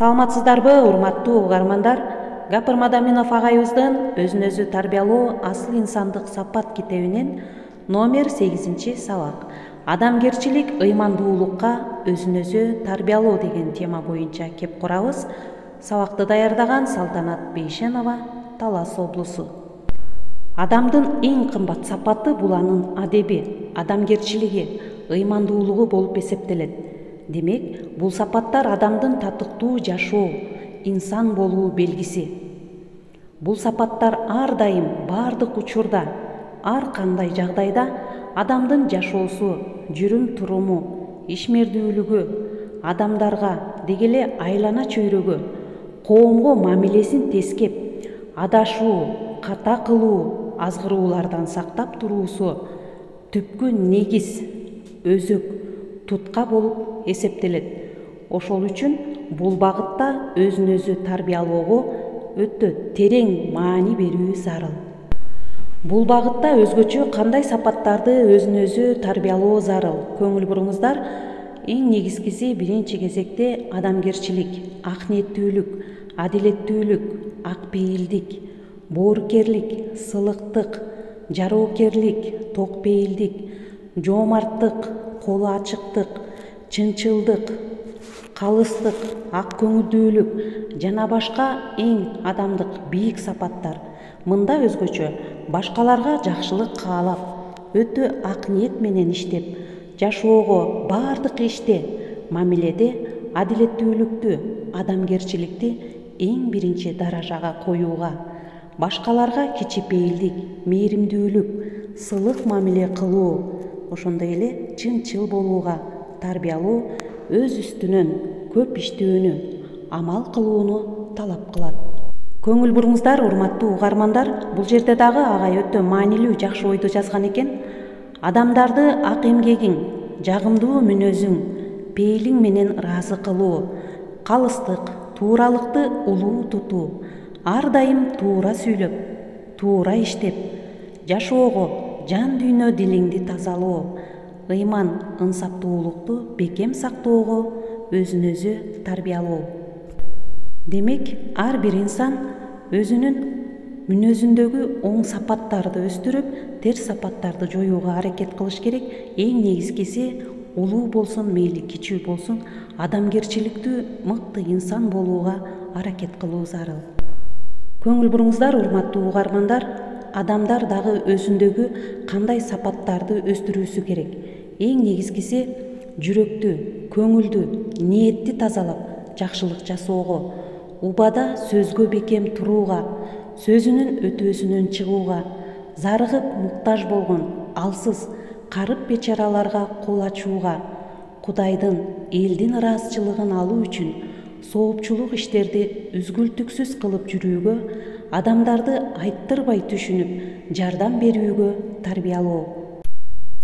Саламатсыздарбы, урматтуу угармандар? Гапыр Мадаминов агайыбыздын өзүн өзү тарбиялоо асыл инсандык сапат китебинен номер 8 сабак. Адамгерчилик ыймандуулукка өзүн өзү тарбиялоо деген тема боюнча кеп курабыз. Сабакты даярдаган Салтанат Бейшенова, Талас облусу. Адамдын эң кымбат сапаты бул анын адеби, адамгерчилиги, ыймандуулугу болуп эсептелет. Демек, бул сапаттар адамдын татыктуу жашоо, инсан болуу белгиси. Бул сапаттар ар дайым бардык учурда, ар кандай жагдайда адамдын жашоосу, жүрүм-туруму, ишмердүүлүгү, адамдарга дегеле айлана чөйрөгө, коомго мамилесин тескеп, адашуу, ката кылуу, азгыруулардан сактап туруусу түпкү негиз, өзөк, тутка болуп эсептелет. Ошол үчүн бул багытта өзүн өзү тарбиялоого өтө терең маани берүү зарыл. Бул багытта өзгөчө кандай сапаттарды өзүн өзү тарбиялоо зарыл? Көңүл буруңуздар. Эң негизгиси биринчи кезекте адамгерчилик, ак ниеттүүлүк, адилеттүүлүк, акпейилдик, боорукерлик, сылыктык, жароокерлик, токпейилдик, жоомарттык, колу ачыктык, чынчылдык, калыстык, ак көңүлдүүлүк жана башка эң адамдык бийик сапаттар. Мында өзгөчө башкаларга жакшылык каалап, өтө ак ниет менен иштеп, жашоого бардык иште, мамиледе адилеттүүлүктү, адамгерчиликти эң биринчи даражага коюуга, башкаларга кичипейилдик, мээримдүүлүк, сылык мамиле кылуу, ошондой эле чынчыл болууга тарбиялоо өз үстүнөн көп иштөөнү, амал кылууну талап кылат. Көңүл буруңуздар, урматтуу угармандар, бул жерде дагы агай өтө маанилүү жакшы ойду жазган экен. Адамдарды ак эмгегиң, жагымдуу мүнөзүң, пейилиң менен ыраазы кылуу, калыстык, тууралыкты улуу тутуу, ар дайым туура сүйлөп, туура иштеп, жашоого, жан дүйнө дилиңди тазалоо, ыйман, ынсаптуулукту бекем сактоого өзүн өзү тарбиялоо. Демек, ар бир инсан өзүнүн мүнөзүндөгү оң сапаттарды өстүрүп, терс сапаттарды жоюуга аракет кылыш керек. Эң негизгиси улуу болсун, мейли кичүү болсун, адамгерчиликтүү мыкты инсан болууга аракет кылуу зарыл. Көңүл буруңуздар, урматтуу угармандар, адамдар дагы өзүндөгү кандай сапаттарды өстүрүүсү керек? Эң негизгиси жүрөктү, көңүлдү, ниетти тазалап, жакшылык жасоого, убада сөзгө бекем турууга, сөзүнүн өтөөсүнөн чыгууга, зарыгып муктаж болгон, алсыз, карып бечараларга кол ачууга, Кудайдын, элдин ыраазычылыгын алуу үчүн соопчулук иштерди үзгүлтүксүз кылып жүрүүгө, адамдарды айттырбай түшүнүп, жардам берүүгө тарбиялоо.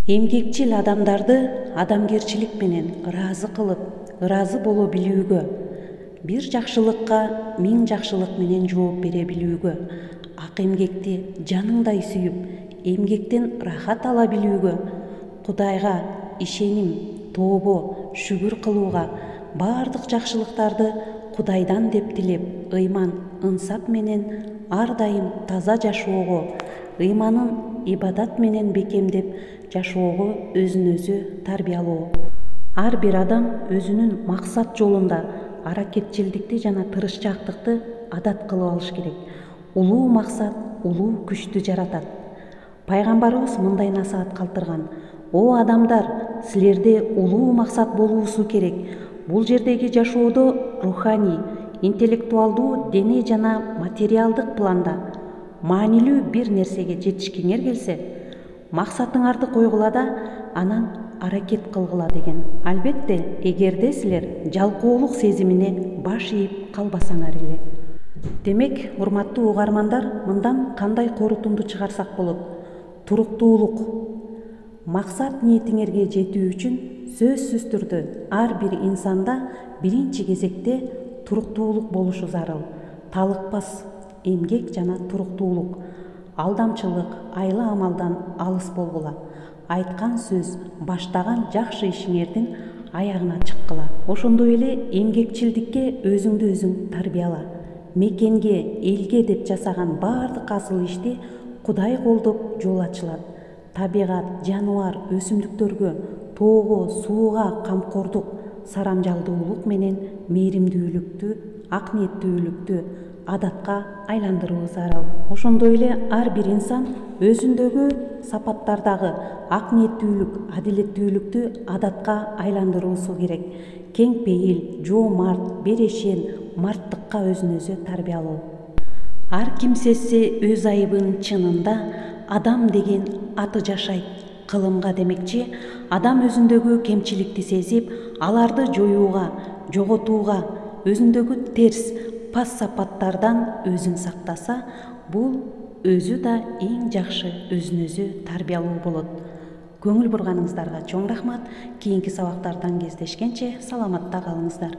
Эмгекчил адамдарды адамгерчилик менен ыраазы кылып, ыраазы боло билүүгө, бир жакшылыкка 1000 жакшылык менен жооп бере билүүгө, ак эмгекти жаныңдай сүйүп, эмгектен рахат ала билүүгө, Кудайга ишеним, тообо, шүгүр кылууга, бардык жакшылыктарды Кудайдан деп тилеп, ыйман, ынсап менен ар дайым таза жашоого, ыйманын ибадат менен бекемдеп жашоого өзүн өзү тарбиялоо. Ар бир адам өзүнүн максат жолунда аракетчилдикти жана тырышчаактыкты адат кылып алыш керек. Улуу максат улуу күчтү жаратат. Пайгамбарыбыз мындай насаат калтырган: "О адамдар, силерде улуу максат болуусу керек. Бул жердеги жашоодо руханий, интеллектуалдуу, дене жана материалдык планда маанилүү бир нерсеге жетишкиңер келсе, максатыңарды койгула да, анан аракет кылгыла" деген. Албетте, эгерде силер жалкоолук сезимине баш ийип калбасаңар эле. Демек, урматтуу угармандар, мындан кандай корутунду чыгарсак болот? Туруктуулук. Максат ниетиңерге жетүү үчүн сөзсүз түрдө ар бир инсанда биринчи кезекте туруктуулук болушу зарыл. Талыкпас эмгек жана туруктуулук. Алдамчылык, айла амалдан алыс болгула. Айткан сөз, баштаган жакшы ишиңердин аягына чыккыла. Ошондой эле эмгекчилдикке өзүңдү өзүң тарбияла. Мекенге, элге деп жасаган баардык асыл ишти Кудай колдоп жол ачылат. Табигат, жаныбар, өсүмдүктөргө, тоого, сууга камкордук, сарамжалдуулук менен мээримдүүлүктү, ак ниеттүүлүктү адатка айландыруу зарыл. Ошондой эле ар бир инсан өзүндөгү сапаттардагы ак ниеттүүлүк, адилеттүүлүктү адатка айландыруусу керек. Кең пейил, жоомарт, берешен, марттыкка өзүн өзү тарбиялоо. Ар ким сезсе өз айыбын чынында, адам деген аты жашайт кылымга демекчи, адам өзүндөгү кемчиликти сезип, аларды жоюуга, жоготууга, өзүндөгү терс, пас сапаттардан өзүн сактаса, бул өзү да эң жакшы өзүн өзү тарбиялоо болот. Көңүл бурганыңыздарга чоң рахмат. Кийинки сабактардан кездешкенче саламатта калыңыздар.